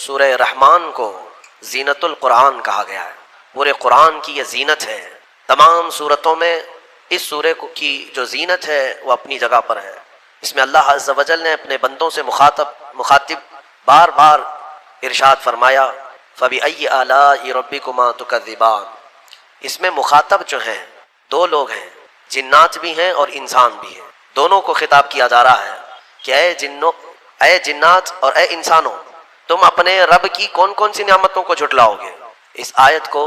سورہ رحمان کو زینت القرآن کہا گیا ہے. پورے قرآن کی یہ زینت ہے. تمام صورتوں میں اس سورہ کی جو زینت ہے وہ اپنی جگہ پر ہے. اس میں اللہ عز و جل نے اپنے بندوں سے مخاطب بار بار ارشاد فرمایا فَبِأَيِّ آلَاءِ رَبِّكُمَا تُكَذِّبَانِ. اس میں مخاطب جو ہیں دو لوگ ہیں، جنات بھی ہیں اور انسان بھی ہیں. دونوں کو خطاب کیا جا رہا ہے کہ اے جنات اور اے انسانوں، تم اپنے رب کی کون کون سی نعمتوں کو جھٹلاؤ گے. اس آیت کو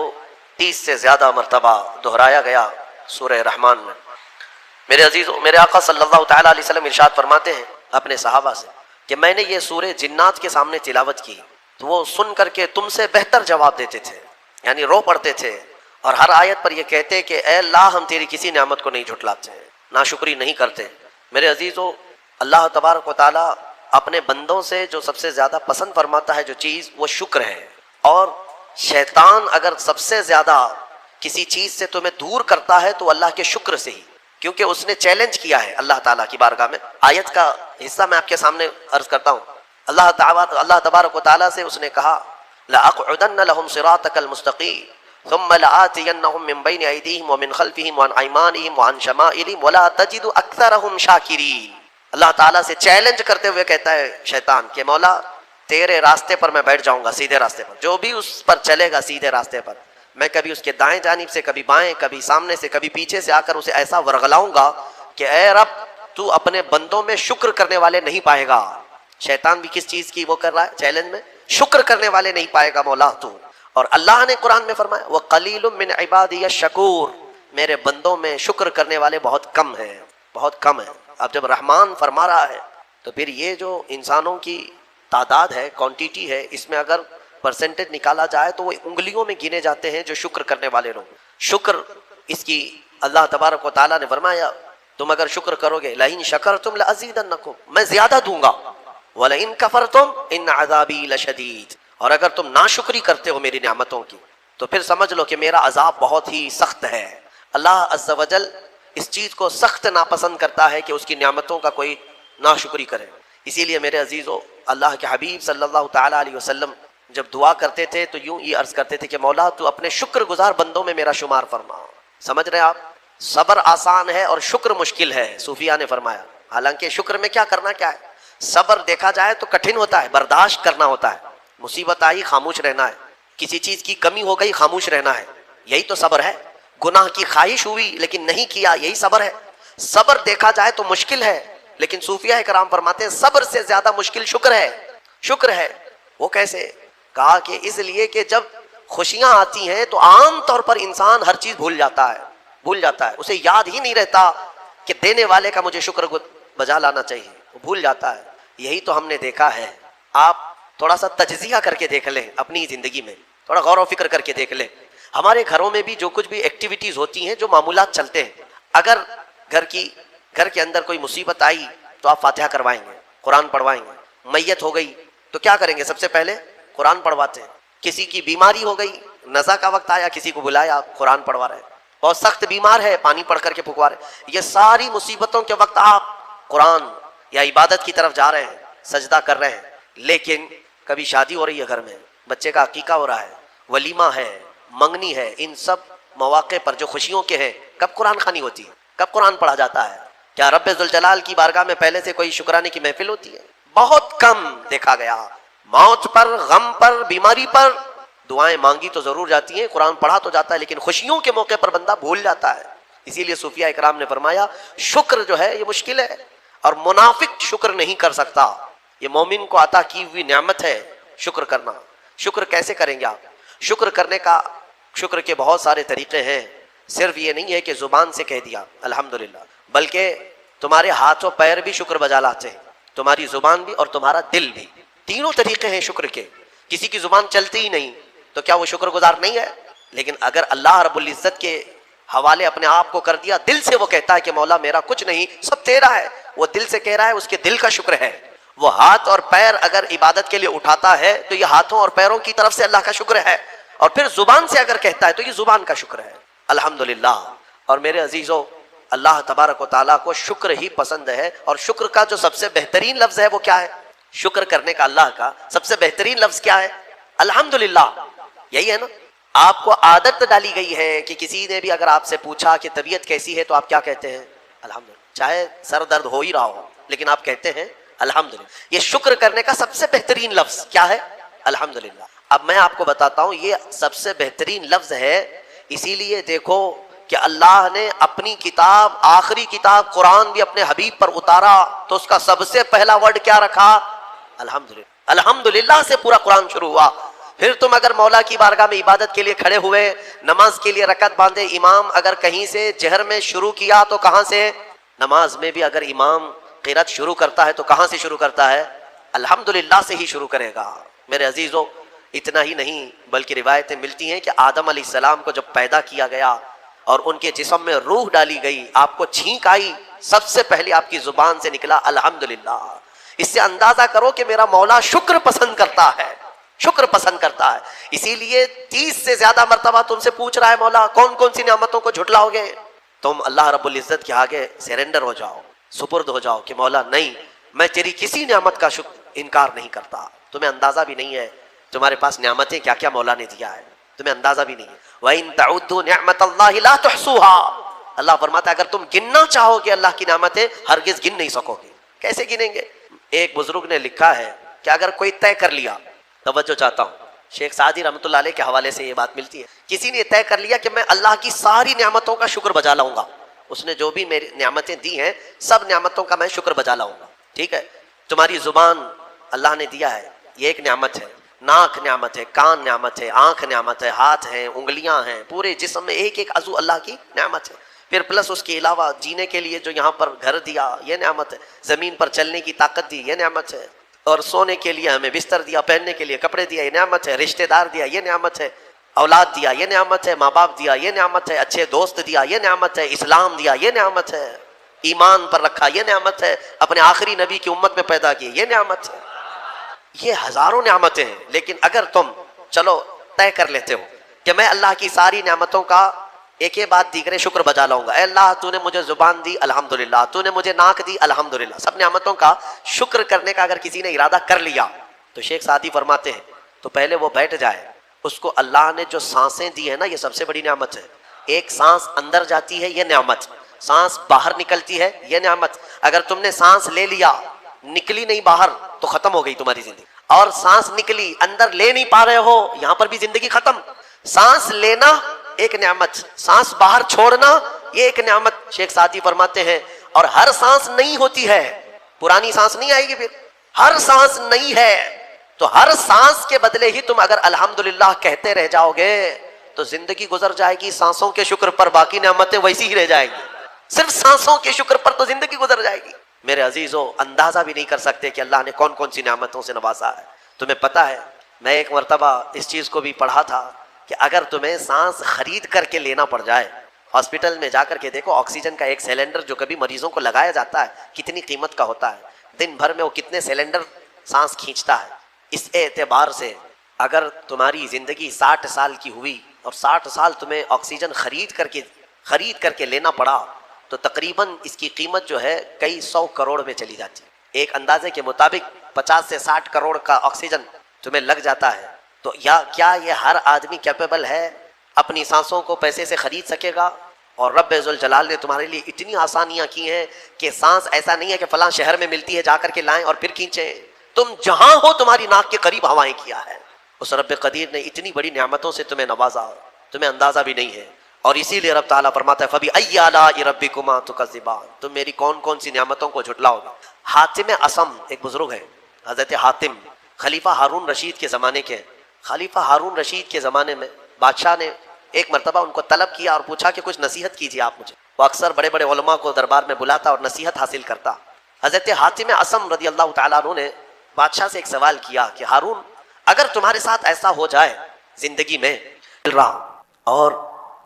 30 سے زیادہ مرتبہ دہرایا گیا سورہ رحمان میں. میرے عزیزوں، میرے آقا صلی اللہ تعالیٰ علیہ وسلم ارشاد فرماتے ہیں اپنے صحابہ سے کہ میں نے یہ سورہ جنات کے سامنے تلاوت کی تو وہ سن کر کے تم سے بہتر جواب دیتے تھے، یعنی رو پڑتے تھے اور ہر آیت پر یہ کہتے کہ اے اللہ ہم تیری کسی نعمت کو نہیں جھٹلاتے، ناشکری نہیں کرتے. میرے عزیزوں، اللہ تبارک و تعالیٰ اپنے بندوں سے جو سب سے زیادہ پسند فرماتا ہے جو چیز وہ شکر ہے. اور شیطان اگر سب سے زیادہ کسی چیز سے تمہیں دور کرتا ہے تو اللہ کے شکر سے ہی، کیونکہ اس نے چیلنج کیا ہے اللہ تعالیٰ کی بارگاہ میں. آیت کا حصہ میں آپ کے سامنے عرض کرتا ہوں. اللہ تبارک و تعالیٰ سے اس نے کہا لَأَقْعُدَنَّ لَهُمْ صِرَاطَكَ الْمُسْتَقِيمَ ثُمَّ لَآتِيَنَّهُم مِّن بَيْنِ أَيْدِيهِمْ وَمِنْ خَلْفِهِمْ وَعَنْ أَيْمَانِهِمْ وَعَنْ شَمَائِلِهِمْ وَلَا تَجِدُ أَكْثَرَهُمْ شَاكِرِينَ. اللہ تعالیٰ سے چیلنج کرتے ہوئے کہتا ہے شیطان کہ مولا تیرے راستے پر میں بیٹھ جاؤں گا، سیدھے راستے پر. جو بھی اس پر چلے گا سیدھے راستے پر، میں کبھی اس کے دائیں جانب سے، کبھی بائیں، کبھی سامنے سے، کبھی پیچھے سے آ کر اسے ایسا ورغلاؤں گا کہ اے رب تو اپنے بندوں میں شکر کرنے والے نہیں پائے گا. شیطان بھی کس چیز کی وہ کر رہا ہے چیلنج میں؟ شکر کرنے والے نہیں پائے گا مولا تو. اور اللہ نے قرآن میں فرمایا وَقَلِيلٌ مِّنْ عِبَادِيَ الشَّكُورُ، میرے بندوں میں شکر کرنے والے بہت کم ہیں، بہت کم ہیں. اب جب رحمان فرما رہا ہے تو پھر یہ جو انسانوں کی تعداد ہے، کوانٹیٹی ہے، اس میں اگر پرسنٹیج نکالا جائے تو وہ انگلیوں میں گنے جاتے ہیں جو شکر کرنے والے لوگ. شکر اس کی اللہ تبارک و تعالیٰ نے فرمایا تم اگر شکر کرو گے لَإِن شَكَرْتُمْ لَأَزِيدَنَّكُمْ، میں زیادہ دوں گا. وَلَإِن كَفَرْتُمْ إِنَّ عَذَابِي لَشَدِيدٌ، اور اگر تم ناشکری کرتے ہو میری نعمتوں کی تو پھر سمجھ لو کہ میرا عذاب بہت ہی سخت ہے. اللہ عز و جل اس چیز کو سخت ناپسند کرتا ہے کہ اس کی نعمتوں کا کوئی ناشکری کرے. اسی لیے میرے عزیزو، اللہ کے حبیب صلی اللہ تعالیٰ علیہ وسلم جب دعا کرتے تھے تو یوں ہی عرض کرتے تھے کہ مولا تو اپنے شکر گزار بندوں میں میرا شمار فرما. سمجھ رہے آپ؟ صبر آسان ہے اور شکر مشکل ہے، صوفیہ نے فرمایا. حالانکہ شکر میں کیا کرنا کیا ہے؟ صبر دیکھا جائے تو کٹھن ہوتا ہے، برداشت کرنا ہوتا ہے. مصیبت آئی خاموش رہنا ہے، کسی چیز کی کمی ہو گئی خاموش رہنا ہے، یہی تو صبر ہے. گناہ کی خواہش ہوئی لیکن نہیں کیا، یہی صبر ہے. صبر دیکھا جائے تو مشکل ہے، لیکن صوفیہ کرام فرماتے ہیں صبر سے زیادہ مشکل شکر ہے. شکر ہے. وہ کیسے؟ کہا کہ اس لیے کہ جب خوشیاں آتی ہیں تو عام طور پر انسان ہر چیز بھول جاتا ہے، اسے یاد ہی نہیں رہتا کہ دینے والے کا مجھے شکر بجا لانا چاہیے، وہ بھول جاتا ہے. یہی تو ہم نے دیکھا ہے. آپ تھوڑا سا تجزیہ کر کے دیکھ لیں اپنی زندگی میں، تھوڑا غور و فکر کر کے دیکھ لیں. ہمارے گھروں میں بھی جو کچھ بھی ایکٹیویٹیز ہوتی ہیں، جو معمولات چلتے ہیں، اگر گھر کے اندر کوئی مصیبت آئی تو آپ فاتحہ کروائیں گے، قرآن پڑھوائیں گے. میت ہو گئی تو کیا کریں گے؟ سب سے پہلے قرآن پڑھواتے ہیں. کسی کی بیماری ہو گئی، نزا کا وقت آیا، کسی کو بلایا، آپ قرآن پڑھوا رہے ہیں. بہت سخت بیمار ہے، پانی پڑھ کر کے پھکوا رہے ہیں. یہ ساری مصیبتوں کے وقت آپ قرآن یا عبادت کی طرف جا رہے ہیں، سجدہ کر رہے ہیں. لیکن کبھی شادی ہو رہی ہے، گھر میں بچے کا عقیقہ ہو رہا ہے، ولیمہ ہے، منگنی ہے، ان سب مواقع پر جو خوشیوں کے ہیں کب قرآن خوانی ہوتی ہے؟ کب قرآن پڑھا جاتا ہے؟ کیا رب ذوالجلال کی بارگاہ میں پہلے سے کوئی شکرانے کی محفل ہوتی ہے؟ بہت کم دیکھا گیا. موت پر، غم پر، بیماری پر دعائیں مانگی تو ضرور جاتی ہیں، قرآن پڑھا تو جاتا ہے، لیکن خوشیوں کے موقع پر بندہ بھول جاتا ہے. اسی لیے صوفیہ اکرام نے فرمایا شکر جو ہے یہ مشکل ہے، اور منافق شکر نہیں کر سکتا. یہ مومن کو عطا کی ہوئی نعمت ہے شکر کرنا. شکر کیسے کریں گے آپ؟ شکر کے بہت سارے طریقے ہیں. صرف یہ نہیں ہے کہ زبان سے کہہ دیا الحمدللہ، بلکہ تمہارے ہاتھ و پیر بھی شکر بجا لاتے ہیں، تمہاری زبان بھی اور تمہارا دل بھی. تینوں طریقے ہیں شکر کے. کسی کی زبان چلتی ہی نہیں تو کیا وہ شکر گزار نہیں ہے؟ لیکن اگر اللہ رب العزت کے حوالے اپنے آپ کو کر دیا، دل سے وہ کہتا ہے کہ مولا میرا کچھ نہیں، سب تیرا ہے، وہ دل سے کہہ رہا ہے، اس کے دل کا شکر ہے. وہ ہاتھ اور پیر اگر عبادت کے لیے اٹھاتا ہے تو یہ ہاتھوں اور پیروں کی طرف سے اللہ کا شکر ہے، اور پھر زبان سے اگر کہتا ہے تو یہ زبان کا شکر ہے. الحمدللہ. اور میرے عزیزو، اللہ تبارک و تعالیٰ کو شکر ہی پسند ہے. اور شکر کا جو سب سے بہترین لفظ ہے وہ کیا ہے؟ شکر کرنے کا اللہ کا سب سے بہترین لفظ کیا ہے؟ الحمدللہ. یہی ہے نا. آپ کو عادت ڈالی گئی ہے کہ کسی نے بھی اگر آپ سے پوچھا کہ طبیعت کیسی ہے تو آپ کیا کہتے ہیں؟ الحمدللہ. چاہے سر درد ہو ہی رہا ہو لیکن آپ کہتے ہیں الحمدللہ. یہ شکر کرنے کا سب سے بہترین لفظ کیا ہے؟ الحمدللہ. اب میں آپ کو بتاتا ہوں یہ سب سے بہترین لفظ ہے. اسی لیے دیکھو کہ اللہ نے اپنی کتاب، آخری کتاب قرآن بھی اپنے حبیب پر اتارا تو اس کا سب سے پہلا ورڈ کیا رکھا؟ الحمدللہ. الحمدللہ سے پورا قرآن شروع ہوا. پھر تم اگر مولا کی بارگاہ میں عبادت کے لیے کھڑے ہوئے، نماز کے لیے رکعت باندھے، امام اگر کہیں سے جہر میں شروع کیا تو کہاں سے؟ نماز میں بھی اگر امام قرات شروع کرتا ہے تو کہاں سے شروع کرتا ہے؟ الحمدللہ سے ہی شروع کرے گا. میرے عزیزو، اتنا ہی نہیں بلکہ روایتیں ملتی ہیں کہ آدم علیہ السلام کو جب پیدا کیا گیا اور ان کے جسم میں روح ڈالی گئی، آپ کو چھینک آئی، سب سے پہلے آپ کی زبان سے نکلا الحمدللہ. اس سے اندازہ کرو کہ میرا مولا شکر پسند کرتا ہے، شکر پسند کرتا ہے. اسی لیے 30 سے زیادہ مرتبہ تم سے پوچھ رہا ہے مولا کون کون سی نعمتوں کو جھٹلاؤ گے؟ تم اللہ رب العزت کے آگے سرنڈر ہو جاؤ، سپرد ہو جاؤ کہ مولا نہیں، میں تیری کسی نعمت کا انکار نہیں کرتا. تمہیں اندازہ بھی نہیں ہے تمہارے پاس نعمتیں کیا کیا مولا نے دیا ہے، تمہیں اندازہ بھی نہیں ہے. وَإِن تَعُدُّوا نِعْمَةَ اللَّهِ لَا تُحْصُوهَا. اللہ فرماتا ہے اگر تم گننا چاہو گے اللہ کی نعمتیں ہرگز گن نہیں سکو گے. کیسے گنیں گے؟ ایک بزرگ نے لکھا ہے کہ اگر کوئی طے کر لیا، توجہ چاہتا ہوں، شیخ سعدی رحمۃ اللہ علیہ کے حوالے سے یہ بات ملتی ہے، کسی نے طے کر لیا کہ میں اللہ کی ساری نعمتوں کا شکر بجا لاؤں گا، اس نے جو بھی میری نعمتیں دی ہیں سب نعمتوں کا میں شکر بجا لاؤں گا. ٹھیک ہے، تمہاری زبان اللہ نے دیا ہے، یہ ایک نعمت ہے. ناک نعمت ہے، کان نعمت ہے، آنکھ نعمت ہے، ہاتھ ہیں، انگلیاں ہیں، پورے جسم میں ایک ایک عضو اللہ کی نعمت ہے. پھر پلس اس کے علاوہ جینے کے لیے جو یہاں پر گھر دیا یہ نعمت ہے، زمین پر چلنے کی طاقت دی یہ نعمت ہے، اور سونے کے لیے ہمیں بستر دیا، پہننے کے لیے کپڑے دیا یہ نعمت ہے، رشتہ دار دیا یہ نعمت ہے، اولاد دیا یہ نعمت ہے، ماں باپ دیا یہ نعمت ہے، اچھے دوست دیا یہ نعمت ہے، اسلام دیا یہ نعمت ہے، ایمان پر رکھا یہ نعمت ہے، اپنے آخری نبی کی امت میں پیدا کی یہ نعمت ہے. یہ ہزاروں نعمتیں ہیں. لیکن اگر تم چلو طے کر لیتے ہو کہ میں اللہ کی ساری نعمتوں کا ایک ایک بات دیگرے شکر بجا لاؤں گا، اے اللہ تو نے مجھے زبان دی الحمدللہ، تو نے مجھے ناک دی الحمدللہ، سب نعمتوں کا شکر کرنے کا اگر کسی نے ارادہ کر لیا تو شیخ سعدی فرماتے ہیں تو پہلے وہ بیٹھ جائے. اس کو اللہ نے جو سانسیں دی ہیں نا یہ سب سے بڑی نعمت ہے. ایک سانس اندر جاتی ہے یہ نعمت، سانس باہر نکلتی ہے یہ نعمت. اگر تم نے سانس لے لیا نکلی نہیں باہر تو ختم ہو گئی تمہاری زندگی، اور سانس نکلی اندر لے نہیں پا رہے ہو یہاں پر بھی زندگی ختم. سانس لینا ایک نعمت، سانس باہر چھوڑنا یہ ایک نعمت. شیخ سعدی فرماتے ہیں اور ہر سانس نئی ہوتی ہے، پرانی سانس نہیں آئے گی، پھر ہر سانس نئی ہے. تو ہر سانس کے بدلے ہی تم اگر الحمدللہ کہتے رہ جاؤ گے تو زندگی گزر جائے گی سانسوں کے شکر پر، باقی نعمتیں ویسی ہی رہ جائیں گی. صرف سانسوں کے شکر پر تو زندگی گزر جائے گی. میرے عزیزو، اندازہ بھی نہیں کر سکتے کہ اللہ نے کون کون سی نعمتوں سے نوازا ہے. تمہیں پتہ ہے میں ایک مرتبہ اس چیز کو بھی پڑھا تھا کہ اگر تمہیں سانس خرید کر کے لینا پڑ جائے، ہاسپٹل میں جا کر کے دیکھو آکسیجن کا ایک سلنڈر جو کبھی مریضوں کو لگایا جاتا ہے کتنی قیمت کا ہوتا ہے، دن بھر میں وہ کتنے سلنڈر سانس کھینچتا ہے. اس اعتبار سے اگر تمہاری زندگی 60 سال کی ہوئی اور 60 سال تمہیں آکسیجن خرید کر کے لینا پڑا تو تقریباً اس کی قیمت جو ہے کئی 100 کروڑ میں چلی جاتی ہے. ایک اندازے کے مطابق 50 سے 60 کروڑ کا آکسیجن تمہیں لگ جاتا ہے. تو کیا یہ ہر آدمی کیپیبل ہے اپنی سانسوں کو پیسے سے خرید سکے گا؟ اور رب ذوالجلال نے تمہارے لیے اتنی آسانیاں کی ہیں کہ سانس ایسا نہیں ہے کہ فلاں شہر میں ملتی ہے جا کر کے لائیں اور پھر کھینچیں. تم جہاں ہو تمہاری ناک کے قریب ہوائیں کیا ہے. اس رب قدیر نے اتنی بڑی نعمتوں سے تمہیں نوازا، تمہیں اندازہ بھی نہیں ہے. اور اسی لیے رب تعالیٰ فرماتا ہے فَبِأَيِّ آلَاءِ رَبِّكُمَا تُكَذِّبَانِ، تم میری کون کون سی نعمتوں کو جھٹلاؤ گے. حاتم اصم ایک بزرگ ہے، حضرت حاتم خلیفہ ہارون رشید کے زمانے کے. خلیفہ ہارون رشید کے زمانے میں بادشاہ نے ایک مرتبہ ان کو طلب کیا اور پوچھا کہ کچھ نصیحت کیجیے آپ مجھے. وہ اکثر بڑے بڑے علماء کو دربار میں بلاتا اور نصیحت حاصل کرتا. حضرت حاتم اصم رضی اللہ تعالیٰ عنہ نے بادشاہ سے ایک سوال کیا کہ ہارون اگر تمہارے ساتھ ایسا ہو جائے زندگی میں اور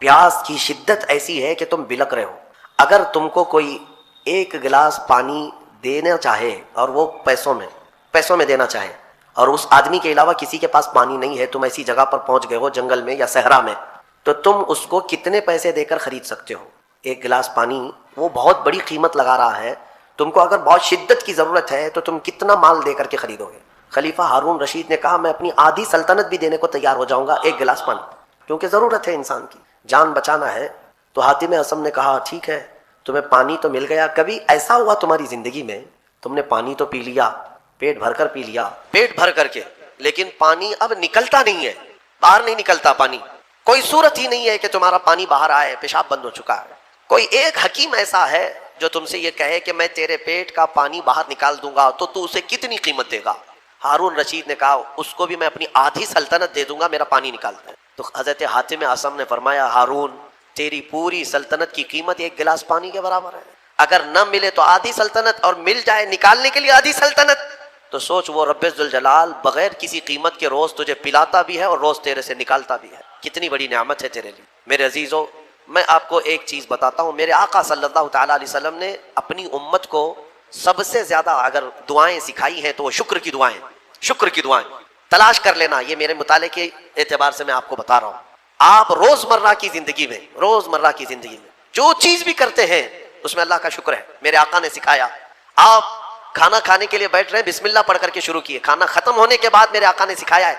پیاس کی شدت ایسی ہے کہ تم بلک رہے ہو، اگر تم کو کوئی ایک گلاس پانی دینا چاہے اور وہ پیسوں میں دینا چاہے اور اس آدمی کے علاوہ کسی کے پاس پانی نہیں ہے، تم ایسی جگہ پر پہنچ گئے ہو جنگل میں یا صحرا میں، تو تم اس کو کتنے پیسے دے کر خرید سکتے ہو؟ ایک گلاس پانی وہ بہت بڑی قیمت لگا رہا ہے، تم کو اگر بہت شدت کی ضرورت ہے تو تم کتنا مال دے کر کے خریدو گے؟ خلیفہ ہارون رشید نے کہا میں اپنی آدھی سلطنت بھی دینے کو تیار ہو جاؤں گا ایک گلاس پانی، کیونکہ ضرورت ہے انسان کی، جان بچانا ہے۔ تو حاتم اصم نے کہا ٹھیک ہے، تمہیں پانی تو مل گیا، کبھی ایسا ہوا تمہاری زندگی میں تم نے پانی تو پی لیا، پیٹ بھر کر پی لیا، پیٹ بھر کر کے، لیکن پانی اب نکلتا نہیں ہے، باہر نہیں نکلتا پانی، کوئی صورت ہی نہیں ہے کہ تمہارا پانی باہر آئے، پیشاب بند ہو چکا ہے، کوئی ایک حکیم ایسا ہے جو تم سے یہ کہے کہ میں تیرے پیٹ کا پانی باہر نکال دوں گا تو تو اسے کتنی قیمت دے گا؟ ہارون رشید نے کہا اس کو بھی میں اپنی آدھی سلطنت دے دوں گا، میرا پانی نکال دے۔ تو حضرت حاتم اصم نے فرمایا ہارون تیری پوری سلطنت کی قیمت ایک گلاس پانی کے برابر ہے، اگر نہ ملے تو آدھی سلطنت اور مل جائے نکالنے کے لیے آدھی سلطنت، تو سوچ وہ رب ذوالجلال بغیر کسی قیمت کے روز تجھے پلاتا بھی ہے اور روز تیرے سے نکالتا بھی ہے، کتنی بڑی نعمت ہے تیرے لیے۔ میرے عزیزو، میں آپ کو ایک چیز بتاتا ہوں، میرے آقا صلی اللہ تعالیٰ علیہ وسلم نے اپنی امت کو سب سے زیادہ اگر دعائیں سکھائی ہیں تو وہ شکر کی دعائیں، شکر کی دعائیں تلاش کر لینا، یہ میرے مطالعے کے اعتبار سے میں آپ کو بتا رہا ہوں۔ آپ روزمرہ کی زندگی میں جو چیز بھی کرتے ہیں اس میں اللہ کا شکر ہے، میرے آقا نے سکھایا۔ آپ کھانا کھانے کے لیے بیٹھ رہے ہیں، بسم اللہ پڑھ کر کے شروع کیے، کھانا ختم ہونے کے بعد میرے آقا نے سکھایا ہے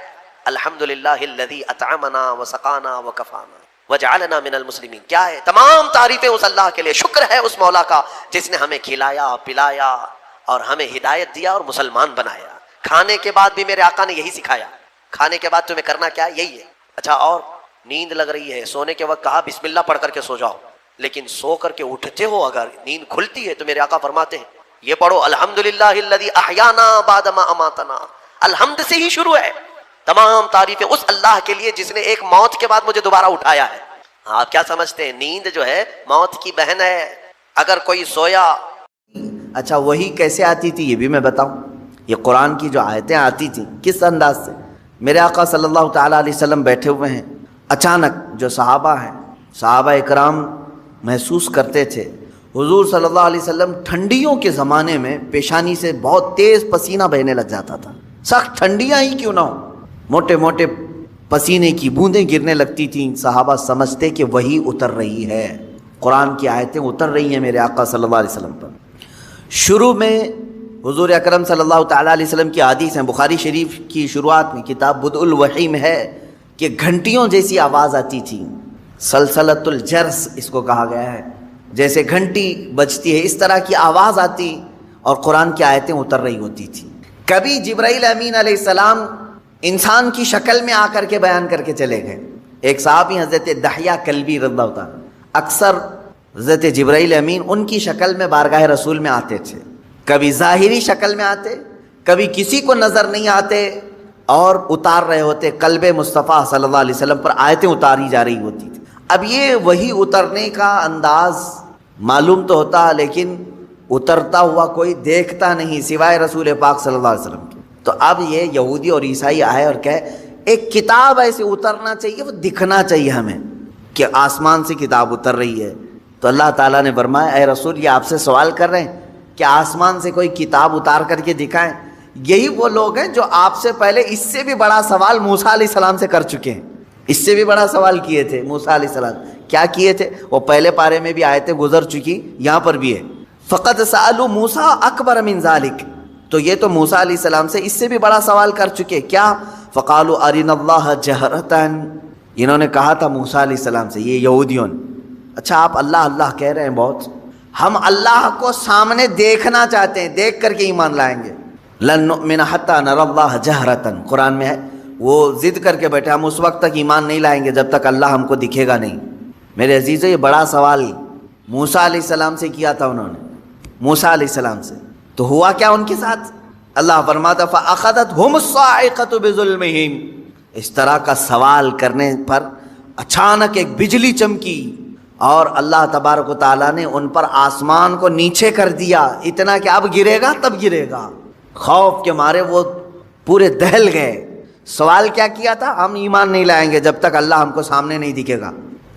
الحمدللہ الذی اطعمنا وسقانا وکفانا وجعلنا من المسلمین۔ کیا ہے؟ تمام تعریفیں اس اللہ کے لیے، شکر ہے اس مولا کا جس نے ہمیں کھلایا پلایا اور ہمیں ہدایت دیا اور مسلمان بنایا۔ کھانے کے بعد بھی میرے آقا نے یہی سکھایا، کھانے کے بعد تمہیں کرنا کیا ہے؟ یہی ہے۔ اچھا، اور نیند لگ رہی ہے، سونے کے وقت کہا بسم اللہ پڑھ کر کے سو جاؤ، لیکن سو کر کے اٹھتے ہو اگر نیند کھلتی ہے تو میرے آقا فرماتے ہیں یہ پڑھو الحمدللہ الذی احیانا بعد ما اماتنا، الحمد سے ہی شروع ہے، تمام تعریفیں اس اللہ کے لیے جس نے ایک موت کے بعد مجھے دوبارہ اٹھایا ہے۔ آپ کیا سمجھتے ہیں نیند جو ہے موت کی بہن ہے؟ اگر کوئی سویا، اچھا وہی کیسے آتی تھی یہ بھی میں بتاؤں، یہ قرآن کی جو آیتیں آتی تھیں کس انداز سے؟ میرے آقا صلی اللہ تعالیٰ علیہ وسلم بیٹھے ہوئے ہیں، اچانک جو صحابہ ہیں، صحابہ اکرام محسوس کرتے تھے حضور صلی اللہ علیہ وسلم ٹھنڈیوں کے زمانے میں پیشانی سے بہت تیز پسینہ بہنے لگ جاتا تھا، سخت ٹھنڈیاں ہی کیوں نہ ہو، موٹے موٹے پسینے کی بوندیں گرنے لگتی تھیں۔ صحابہ سمجھتے کہ وہی اتر رہی ہے، قرآن کی آیتیں اتر رہی ہیں میرے آقا صلی اللہ علیہ وسلم پر۔ شروع میں حضور اکرم صلی اللہ تعالیٰ علیہ وسلم کی حدیث ہیں، بخاری شریف کی شروعات میں کتاب بدء الوحی میں ہے کہ گھنٹیوں جیسی آواز آتی تھی، سلسلۃ الجرس اس کو کہا گیا ہے، جیسے گھنٹی بجتی ہے اس طرح کی آواز آتی اور قرآن کی آیتیں اتر رہی ہوتی تھی۔ کبھی جبرائیل امین علیہ السلام انسان کی شکل میں آ کر کے بیان کر کے چلے گئے۔ ایک صحابی حضرت دحیہ کلبی رضی اللہ عنہ، اکثر حضرت جبرائیل امین ان کی شکل میں بارگاہ رسول میں آتے تھے، کبھی ظاہری شکل میں آتے، کبھی کسی کو نظر نہیں آتے اور اتار رہے ہوتے قلب مصطفیٰ صلی اللہ علیہ وسلم پر آیتیں اتاری جا رہی ہوتی تھی۔ اب یہ وہی اترنے کا انداز معلوم تو ہوتا لیکن اترتا ہوا کوئی دیکھتا نہیں سوائے رسول پاک صلی اللہ علیہ وسلم کے۔ تو اب یہ یہودی اور عیسائی آئے اور کہے ایک کتاب ایسے اترنا چاہیے، وہ دکھنا چاہیے ہمیں کہ آسمان سے کتاب اتر رہی ہے۔ تو اللہ تعالیٰ نے فرمایا اے رسول یہ آپ سے سوال کر رہے ہیں کہ آسمان سے کوئی کتاب اتار کر کے دکھائیں؟ یہی وہ لوگ ہیں جو آپ سے پہلے اس سے بھی بڑا سوال موسیٰ علیہ السلام سے کر چکے ہیں، اس سے بھی بڑا سوال کیے تھے موسیٰ علیہ السلام۔ کیا کیے تھے؟ وہ پہلے پارے میں بھی آیتیں گزر چکی، یہاں پر بھی ہے فقد سألوا موسیٰ اکبر من ذالک، تو یہ تو موسیٰ علیہ السلام سے اس سے بھی بڑا سوال کر چکے، کیا؟ فقالوا ارنا اللہ جہرتاً، انہوں نے کہا تھا موسیٰ علیہ السلام سے، یہ یہودیوں نے، اچھا آپ اللہ اللہ کہہ رہے ہیں بہت، ہم اللہ کو سامنے دیکھنا چاہتے ہیں، دیکھ کر کے ایمان لائیں گے۔ لن نؤمن حتی نری اللہ جہرتاً، قرآن میں ہے، وہ ضد کر کے بیٹھے ہم اس وقت تک ایمان نہیں لائیں گے جب تک اللہ ہم کو دکھے گا نہیں۔ میرے عزیزو یہ بڑا سوال موسیٰ علیہ السلام سے کیا تھا انہوں نے، موسیٰ علیہ السلام سے، تو ہوا کیا ان کے ساتھ؟ اللہ فرماتا فَأَخَذَتْهُمُ الصَّاعِقَةُ بِظُلْمِهِمْ، اس طرح کا سوال کرنے پر اچانک ایک بجلی چمکی اور اللہ تبارک و تعالیٰ نے ان پر آسمان کو نیچے کر دیا، اتنا کہ اب گرے گا تب گرے گا، خوف کے مارے وہ پورے دہل گئے۔ سوال کیا کیا تھا؟ ہم ایمان نہیں لائیں گے جب تک اللہ ہم کو سامنے نہیں دکھے گا۔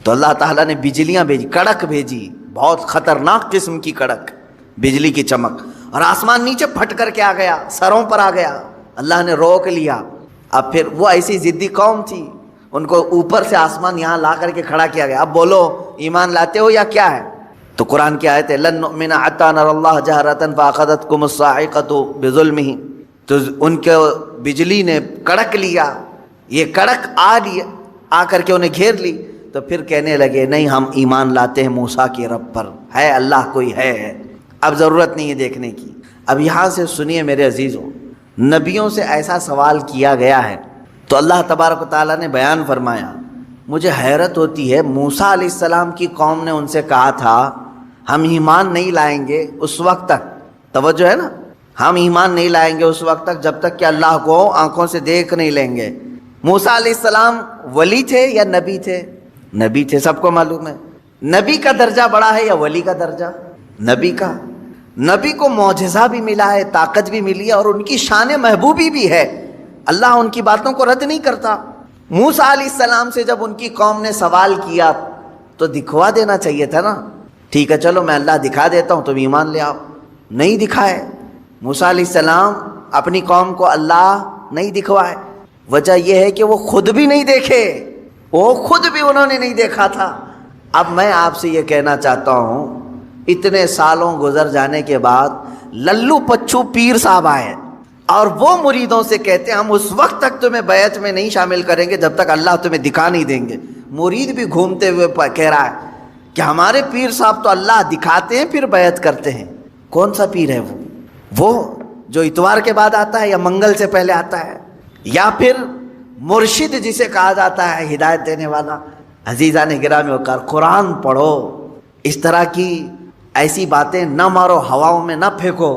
تو اللہ تعالیٰ نے بجلیاں بھیجی، کڑک بھیجی، بہت خطرناک قسم کی کڑک، بجلی کی چمک، اور آسمان نیچے پھٹ کر کے آ گیا، سروں پر آ گیا، اللہ نے روک لیا۔ اب پھر وہ ایسی ضدی قوم تھی، ان کو اوپر سے آسمان یہاں لا کر کے کھڑا کیا گیا، اب بولو ایمان لاتے ہو یا کیا ہے؟ تو قرآن کی آیت ہے لن نؤمن حتی نری اللہ جہرۃ فاخذتکم الصاعقۃ بظلمہم، تو ان کے بجلی نے کڑک لیا، یہ کڑک آ کر کے انہیں گھیر لی، تو پھر کہنے لگے نہیں ہم ایمان لاتے ہیں موسیٰ کے رب پر، ہے اللہ کوئی ہے، اب ضرورت نہیں ہے دیکھنے کی۔ اب یہاں سے سنیے میرے عزیزوں، نبیوں سے ایسا سوال کیا گیا ہے تو اللہ تبارک و تعالیٰ نے بیان فرمایا۔ مجھے حیرت ہوتی ہے، موسیٰ علیہ السلام کی قوم نے ان سے کہا تھا ہم ایمان نہیں لائیں گے اس وقت تک، توجہ ہے نا، ہم ایمان نہیں لائیں گے اس وقت تک جب تک کہ اللہ کو آنکھوں سے دیکھ نہیں لیں گے۔ موسیٰ علیہ السلام ولی تھے یا نبی تھے؟ نبی تھے، سب کو معلوم ہے۔ نبی کا درجہ بڑا ہے یا ولی کا درجہ؟ نبی کا۔ نبی کو معجزہ بھی ملا ہے، طاقت بھی ملی ہے، اور ان کی شان محبوبی بھی ہے، اللہ ان کی باتوں کو رد نہیں کرتا۔ موسیٰ علیہ السلام سے جب ان کی قوم نے سوال کیا تو دکھوا دینا چاہیے تھا نا، ٹھیک ہے چلو میں اللہ دکھا دیتا ہوں تم ایمان لے آؤ، نہیں دکھائے۔ موسیٰ علیہ السلام اپنی قوم کو اللہ نہیں دکھوائے، وجہ یہ ہے کہ وہ خود بھی نہیں دیکھے، وہ خود بھی انہوں نے نہیں دیکھا تھا۔ اب میں آپ سے یہ کہنا چاہتا ہوں، اتنے سالوں گزر جانے کے بعد للو پچھو پیر صاحب آئے اور وہ مریدوں سے کہتے ہیں ہم اس وقت تک تمہیں بیعت میں نہیں شامل کریں گے جب تک اللہ تمہیں دکھا نہیں دیں گے۔ مرید بھی گھومتے ہوئے کہہ رہا ہے کہ ہمارے پیر صاحب تو اللہ دکھاتے ہیں پھر بیعت کرتے ہیں۔ کون سا پیر ہے وہ جو اتوار کے بعد آتا ہے یا منگل سے پہلے آتا ہے، یا پھر مرشد جسے کہا جاتا ہے ہدایت دینے والا؟ عزیزان گرامی وقار، قرآن پڑھو، اس طرح کی ایسی باتیں نہ مارو، ہواؤں میں نہ پھینکو۔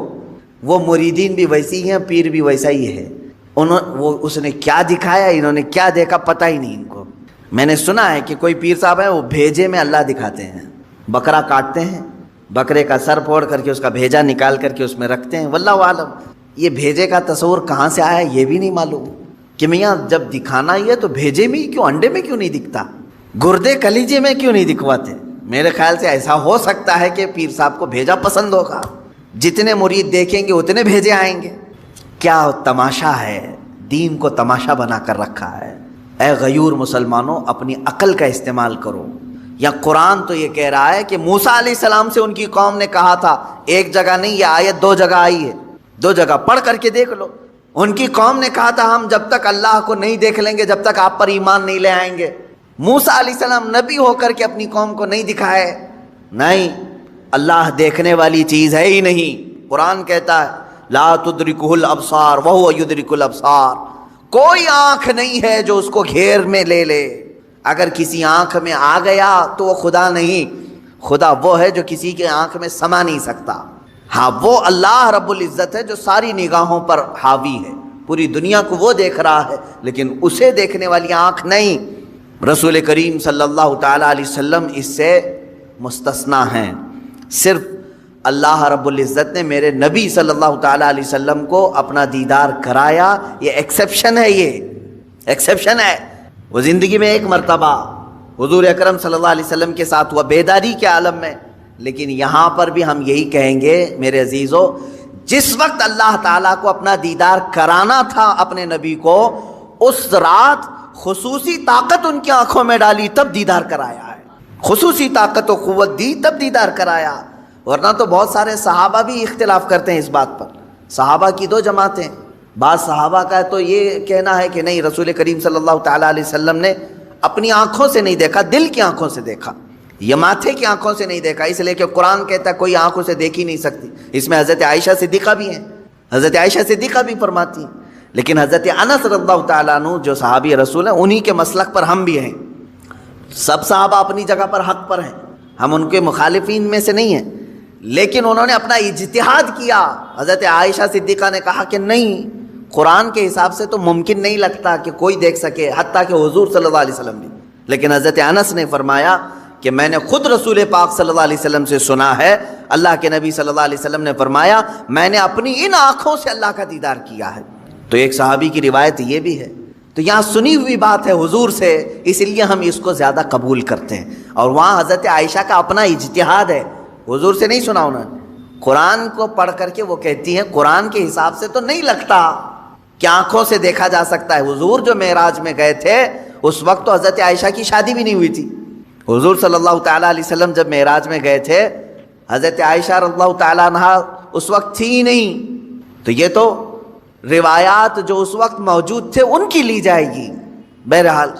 وہ مریدین بھی ویسی ہیں، پیر بھی ویسا ہی ہے، اس نے کیا دکھایا، انہوں نے کیا دیکھا پتہ ہی نہیں ان کو۔ میں نے سنا ہے کہ کوئی پیر صاحب ہیں وہ بھیجے میں اللہ دکھاتے ہیں، بکرا کاٹتے ہیں، بکرے کا سر پھوڑ کر کے اس کا بھیجا نکال کر کے اس میں رکھتے ہیں، واللہ عالم۔ یہ بھیجے کا تصور کہاں سے آیا یہ بھی نہیں معلوم کہ میاں جب دکھانا ہی ہے تو بھیجے میں ہی کیوں، انڈے میں کیوں نہیں دکھتا، گردے کلیجے میں کیوں نہیں دکھواتے؟ میرے خیال سے ایسا ہو سکتا ہے کہ پیر صاحب کو بھیجا پسند ہوگا، جتنے مرید دیکھیں گے اتنے بھیجے آئیں گے۔ کیا تماشا ہے، دین کو تماشا بنا کر رکھا ہے۔ اے غیور مسلمانوں، اپنی عقل کا استعمال کرو۔ یا قرآن تو یہ کہہ رہا ہے کہ موسیٰ علیہ السلام سے ان کی قوم نے کہا تھا، ایک جگہ نہیں، یہ آیت 2 جگہ آئی ہے، 2 جگہ پڑھ کر کے دیکھ لو۔ ان کی قوم نے کہا تھا ہم جب تک اللہ کو نہیں دیکھ لیں گے جب تک آپ پر ایمان نہیں لے آئیں گے۔ موسیٰ علیہ السلام نبی ہو کر کے اپنی قوم کو نہیں دکھائے، نہیں، اللہ دیکھنے والی چیز ہے ہی نہیں۔ قرآن کہتا ہے لا تدرکہ الابصار وہو یدرک الابصار، کوئی آنکھ نہیں ہے جو اس کو گھیر میں لے لے۔ اگر کسی آنکھ میں آ گیا تو وہ خدا نہیں، خدا وہ ہے جو کسی کے آنکھ میں سما نہیں سکتا۔ ہاں وہ اللہ رب العزت ہے جو ساری نگاہوں پر حاوی ہے، پوری دنیا کو وہ دیکھ رہا ہے، لیکن اسے دیکھنے والی آنکھ نہیں۔ رسول کریم صلی اللہ تعالی علیہ وسلم اس سے مستثنا ہیں۔ صرف اللہ رب العزت نے میرے نبی صلی اللہ تعالی علیہ وسلم کو اپنا دیدار کرایا، یہ ایکسیپشن ہے، یہ ایکسیپشن ہے۔ وہ زندگی میں ایک مرتبہ حضور اکرم صلی اللہ علیہ وسلم کے ساتھ ہوا بیداری کے عالم میں، لیکن یہاں پر بھی ہم یہی کہیں گے میرے عزیزو، جس وقت اللہ تعالیٰ کو اپنا دیدار کرانا تھا اپنے نبی کو، اس رات خصوصی طاقت ان کی آنکھوں میں ڈالی تب دیدار کرایا ہے، خصوصی طاقت و قوت دی تب دیدار کرایا۔ ورنہ تو بہت سارے صحابہ بھی اختلاف کرتے ہیں اس بات پر، صحابہ کی 2 جماعتیں، بعض صحابہ کا تو یہ کہنا ہے کہ نہیں، رسول کریم صلی اللہ تعالیٰ علیہ وسلم نے اپنی آنکھوں سے نہیں دیکھا، دل کی آنکھوں سے دیکھا، یہ ماتھے کی آنکھوں سے نہیں دیکھا، اس لیے کہ قرآن کہتا ہے کوئی آنکھوں سے دیکھ ہی نہیں سکتی۔ اس میں حضرت عائشہ صدیقہ بھی ہیں، حضرت عائشہ صدیقہ بھی فرماتی ہیں، لیکن حضرت انس رضی اللہ تعالیٰ عنہ جو صحابی رسول ہیں انہی کے مسلک پر ہم بھی ہیں۔ سب صحابہ اپنی جگہ پر حق پر ہیں، ہم ان کے مخالفین میں سے نہیں ہیں، لیکن انہوں نے اپنا اجتہاد کیا۔ حضرت عائشہ صدیقہ نے کہا کہ نہیں، قرآن کے حساب سے تو ممکن نہیں لگتا کہ کوئی دیکھ سکے، حتیٰ کہ حضور صلی اللہ علیہ وسلم بھی۔ لیکن حضرت انس نے فرمایا کہ میں نے خود رسول پاک صلی اللہ علیہ وسلم سے سنا ہے، اللہ کے نبی صلی اللہ علیہ وسلم نے فرمایا میں نے اپنی ان آنکھوں سے اللہ کا دیدار کیا ہے۔ تو ایک صحابی کی روایت یہ بھی ہے، تو یہاں سنی ہوئی بات ہے حضور سے، اس لیے ہم اس کو زیادہ قبول کرتے ہیں۔ اور وہاں حضرت عائشہ کا اپنا اجتہاد ہے، حضور سے نہیں سنا انہوں نے، قرآن کو پڑھ کر کے وہ کہتی ہیں قرآن کے حساب سے تو نہیں لگتا کہ آنکھوں سے دیکھا جا سکتا ہے۔ حضور جو معراج میں گئے تھے اس وقت تو حضرت عائشہ کی شادی بھی نہیں ہوئی تھی، حضور صلی اللہ تعالیٰ علیہ وسلم جب معراج میں گئے تھے حضرت عائشہ رضی اللہ تعالیٰ عنہا اس وقت تھی ہی نہیں، تو یہ تو روایات جو اس وقت موجود تھے ان کی لی جائے گی۔ بہرحال